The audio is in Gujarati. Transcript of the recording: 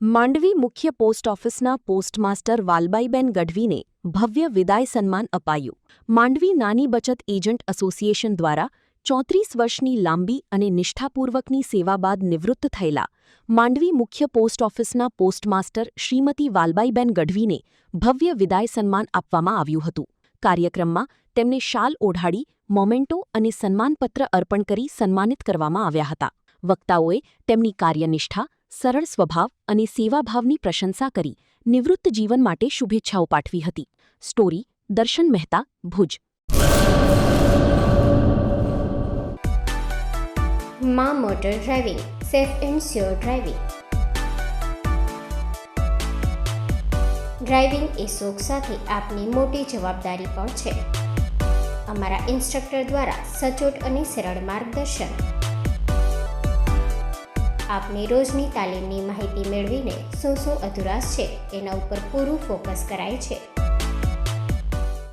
માંડવી મુખ્ય પોસ્ટ ઓફિસના પોસ્ટમાસ્ટર વાલબાઈબેન ગઢવીને ભવ્ય વિદાય સન્માન અપાયું. માંડવી નાની બચત એજન્ટ એસોસિએશન દ્વારા 34 વર્ષની લાંબી અને નિષ્ઠાપૂર્વકની સેવા બાદ નિવૃત્ત થયેલા માંડવી મુખ્ય પોસ્ટ ઓફિસના પોસ્ટમાસ્ટર શ્રીમતી વાલબાઈબેન ગઢવીને ભવ્ય વિદાય સન્માન આપવામાં આવ્યું હતું. કાર્યક્રમમાં તેમને શાલ ઓઢાડી, મોમેન્ટો અને સન્માનપત્ર અર્પણ કરી સન્માનિત કરવામાં આવ્યા હતા. વક્તાઓએ તેમની કાર્યનિષ્ઠા, સરળ સ્વભાવ અને સેવાભાવની પ્રશંસા કરી નિવૃત્ત જીવન માટે શુભેચ્છાઓ પાઠવી હતી. સ્ટોરી દર્શન મહેતા, ભુજ. માં motor driving, safe and sure driving. Driving એ શોખ સાથે આપની મોટી જવાબદારી પણ છે. અમારા ઇન્સ્ટ્રક્ટર દ્વારા સચોટ અને સરળ માર્ગદર્શન. આપની રોજની તાલીમની માહિતી મેળવીને શું અધુરાશ છે એના ઉપર પૂરું ફોકસ કરાય છે.